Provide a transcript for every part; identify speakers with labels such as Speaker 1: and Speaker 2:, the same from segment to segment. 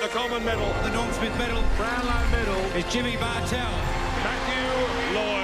Speaker 1: The Coleman medal, the Norm Smith medal, Brownlow medal is Jimmy Bartell. Matthew Lloyd.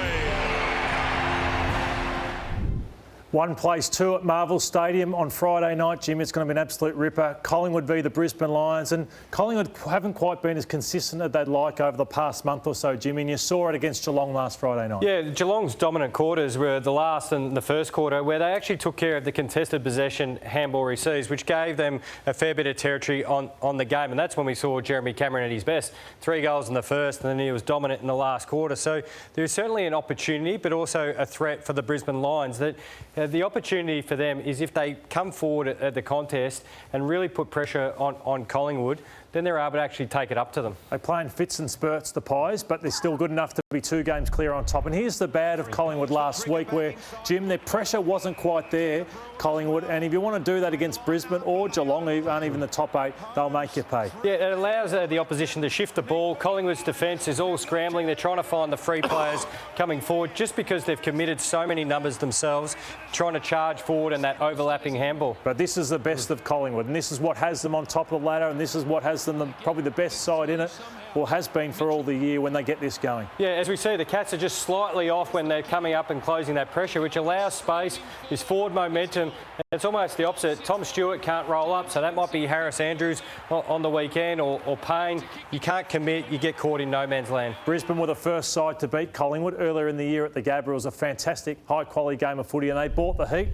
Speaker 2: One place two at Marvel Stadium on Friday night, Jim. It's going to be an absolute ripper. Collingwood v the Brisbane Lions, and Collingwood haven't quite been as consistent as they'd like over the past month or so, Jimmy, and you saw it against Geelong last Friday night. Yeah,
Speaker 3: Geelong's dominant quarters were the last and the first quarter, where they actually took care of the contested possession handball receives, which gave them a fair bit of territory on the game, and that's when we saw Jeremy Cameron at his best. 3 goals in the first, and then he was dominant in the last quarter. So there's certainly an opportunity, but also a threat for the Brisbane Lions that the opportunity for them is if they come forward at the contest and really put pressure on Collingwood, then they're able to actually take it up to them. They play in fits and spurts, the Pies, but they're still good enough to be 2 games clear on top. And here's the bad of Collingwood last week where, Jim, their pressure wasn't quite there, Collingwood, and if you want to do that against Brisbane or Geelong, aren't even the top 8, they'll make you pay. Yeah, it allows the opposition to shift the ball. Collingwood's defence is all scrambling. They're trying to find the free players coming forward just because they've committed so many numbers themselves, trying to charge forward in that overlapping handball. But this is the best of Collingwood, and this is what has them on top of the ladder, and this is what has them probably the best side in it, or has been for all the year when they get this going. Yeah, as we see, the Cats are just slightly off when they're coming up and closing that pressure, which allows space, this forward momentum. It's almost the opposite. Tom Stewart can't roll up, so that might be Harris Andrews on the weekend, or Payne. You can't commit, you get caught in no man's land. Brisbane were the first side to beat Collingwood earlier in the year at the Gabba. It was a fantastic, high-quality game of footy, and they bought the heat.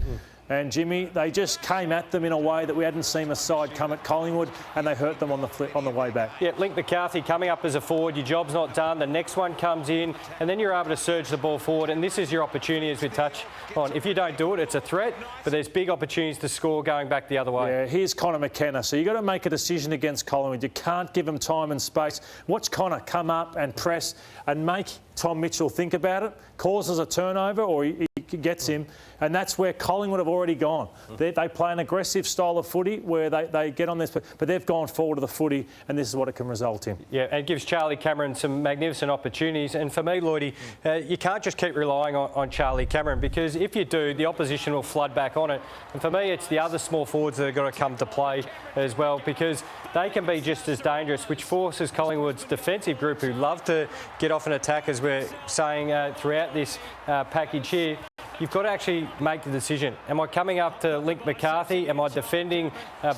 Speaker 3: And, Jimmy, they just came at them in a way that we hadn't seen a side come at Collingwood, and they hurt them on the way back. Yeah, Link McCarthy coming up as a forward. Your job's not done. The next one comes in, and then you're able to surge the ball forward. And this is your opportunity, as we touch on. If you don't do it, it's a threat, but there's big opportunities to score going back the other way. Yeah, here's Connor McKenna. So you've got to make a decision against Collingwood. You can't give them time and space. Watch Connor come up and press and make Tom Mitchell think about it, causes a turnover, or he gets him, and that's where Collingwood have already gone. They play an aggressive style of footy where they get on this, but they've gone forward to the footy, and this is what it can result in. Yeah, and it gives Charlie Cameron some magnificent opportunities, and for me, Lloydie, you can't just keep relying on Charlie Cameron, because if you do, the opposition will flood back on it, and for me, it's the other small forwards that have got to come to play as well, because they can be just as dangerous, which forces Collingwood's defensive group, who love to get off an attack, as we're saying throughout this package here. You've got to actually make the decision. Am I coming up to Link McCarthy? Am I defending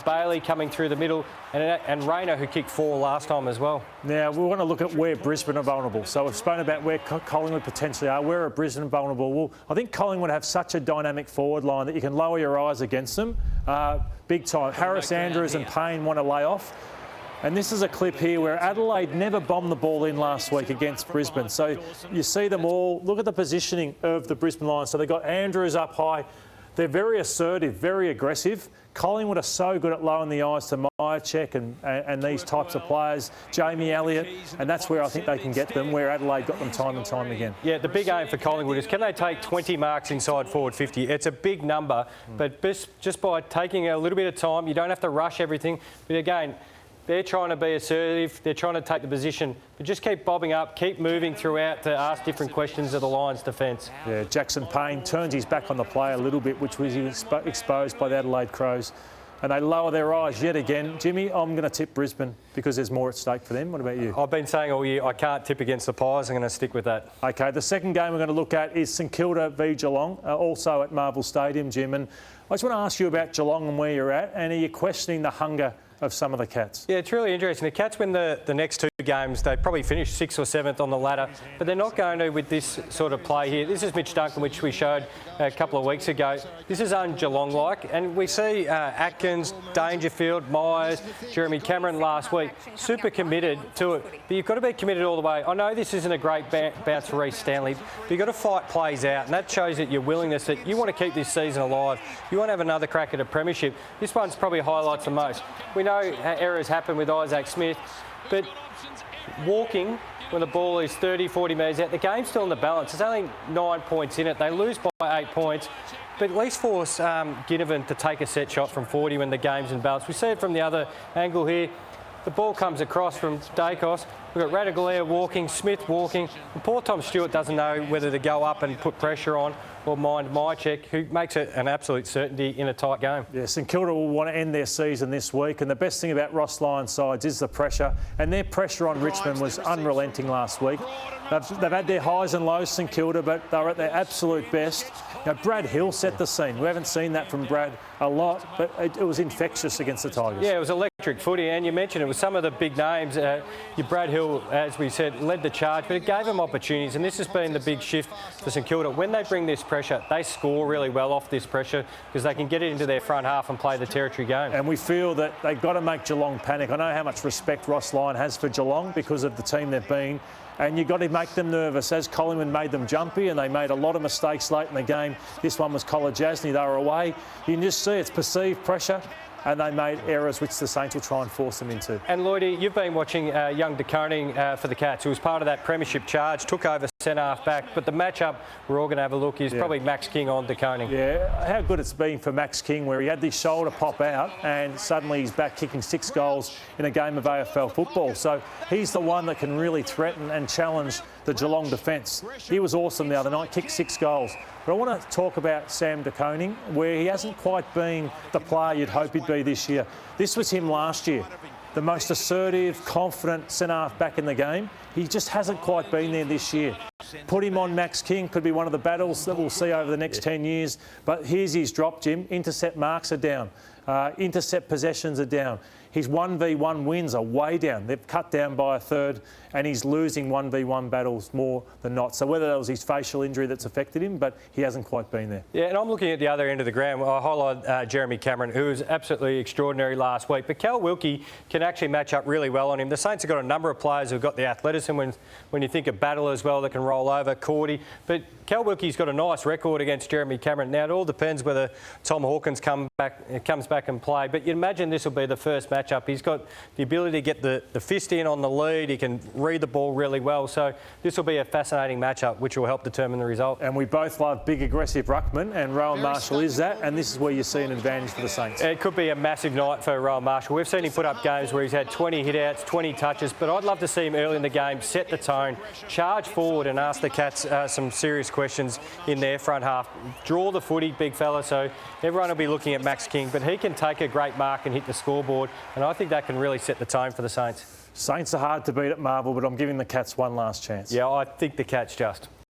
Speaker 3: Bailey coming through the middle? And Rayner, who kicked 4 last time as well. Now, we want to look at where Brisbane are vulnerable. So we've spoken about where Collingwood potentially are. Where are Brisbane vulnerable? Well, I think Collingwood have such a dynamic forward line that you can lower your eyes against them. Big time. Harris Andrews and Payne want to lay off. And this is a clip here where Adelaide never bombed the ball in last week against Brisbane. So you see them all. Look at the positioning of the Brisbane Lions. So they've got Andrews up high. They're very assertive, very aggressive. Collingwood are so good at lowering the eyes to Myercheck and these types of players, Jamie Elliott, and that's where I think they can get them, where Adelaide got them time and time again. Yeah, the big aim for Collingwood is, can they take 20 marks inside forward 50? It's a big number, but just by taking a little bit of time, you don't have to rush everything. But again, they're trying to be assertive, they're trying to take the position, but just keep bobbing up, keep moving throughout to ask different questions of the Lions' defence. Yeah, Jackson Payne turns his back on the play a little bit, which was exposed by the Adelaide Crows. And they lower their eyes yet again. Jimmy, I'm going to tip Brisbane because there's more at stake for them. What about you? I've been saying all year I can't tip against the Pies. I'm going to stick with that. OK, the second game we're going to look at is St Kilda v Geelong, also at Marvel Stadium, Jim. And I just want to ask you about Geelong and where you're at. And are you questioning the hunger of some of the Cats? Yeah, it's really interesting. The Cats win the next 2 games. They probably finish 6th or 7th on the ladder, but they're not going to with this sort of play here. This is Mitch Duncan, which we showed a couple of weeks ago. This is un-Geelong-like, and we see Atkins, Dangerfield, Myers, Jeremy Cameron last week, super committed to it. But you've got to be committed all the way. I know this isn't a great bounce for Reece Stanley, but you've got to fight plays out, and that shows that your willingness, that you want to keep this season alive. You want to have another crack at a premiership. This one's probably highlights the most. We know errors happen with Isaac Smith, but walking when the ball is 30, 40 metres out, the game's still in the balance. There's only 9 points in it. They lose by 8 points, but at least force Ginnivan to take a set shot from 40 when the game's in balance. We see it from the other angle here. The ball comes across from Dacos. We've got Radaglia walking, Smith walking. And poor Tom Stewart doesn't know whether to go up and put pressure on or mind Mychek, who makes it an absolute certainty in a tight game.
Speaker 2: Yeah, St Kilda will want to end their season this week, and the best thing about Ross Lyon's sides is the pressure, and their pressure on Richmond was unrelenting last week. They've had their highs and lows, St Kilda, but they were at their absolute best. Now, Brad Hill set the scene. We haven't seen that from Brad a lot, but it was infectious against the Tigers.
Speaker 3: Yeah, it was electric footy, and you mentioned it was some of the big names. Your Brad Hill, as we said, led the charge, but it gave them opportunities, and this has been the big shift for St Kilda. When they bring this pressure, they score really well off this pressure because they can get it into their front half and play the territory game.
Speaker 2: And we feel that they've got to make Geelong panic. I know how much respect Ross Lyon has for Geelong because of the team they've been. And you've got to make them nervous, as Collingwood made them jumpy, and they made a lot of mistakes late in the game. This one was Colajasny, they were away. You can just see it's perceived pressure, and they made errors which the Saints will try and force them into.
Speaker 3: And Lloydie, you've been watching young De Koning for the Cats, who was part of that premiership charge, took over centre-half back, but the matchup we're all going to have a look is probably Max King on De Koning.
Speaker 2: Yeah, how good it's been for Max King, where he had this shoulder pop out and suddenly he's back kicking 6 goals in a game of AFL football. So he's the one that can really threaten and challenge the Geelong defence. He was awesome the other night, kicked 6 goals. But I want to talk about Sam De Koning, where he hasn't quite been the player you'd hope he'd be this year. This was him last year. The most assertive, confident centre-half back in the game. He just hasn't quite been there this year. Put him on Max King, could be one of the battles that we'll see over the next 10 years. But here's his drop, Jim. Intercept marks are down. Intercept possessions are down. His 1v1 wins are way down. They've cut down by a third, and he's losing 1v1 battles more than not. So whether that was his facial injury that's affected him, but he hasn't quite been there.
Speaker 3: Yeah, and I'm looking at the other end of the ground. I highlight Jeremy Cameron, who was absolutely extraordinary last week. But Cal Wilkie can actually match up really well on him. The Saints have got a number of players who've got the athleticism when you think of Battle as well that can roll over, Cordy. But Cal Wilkie's got a nice record against Jeremy Cameron. Now, it all depends whether Tom Hawkins comes back and play. But you imagine this will be the first matchup. He's got the ability to get the fist in on the lead. He can read the ball really well. So this will be a fascinating matchup, which will help determine the result.
Speaker 2: And we both love big, aggressive ruckman, and Rowan Marshall is that. And this is where you see an advantage for the Saints.
Speaker 3: It could be a massive night for Rowan Marshall. We've seen him put up games where he's had 20 hit-outs, 20 touches. But I'd love to see him early in the game, set the tone, charge forward and ask the Cats some serious questions in their front half. Draw the footy, big fella, so everyone will be looking at Max King, but he can take a great mark and hit the scoreboard, and I think that can really set the tone for the Saints.
Speaker 2: Saints are hard to beat at Marvel, but I'm giving the Cats one last chance.
Speaker 3: Yeah, I think the Cats just.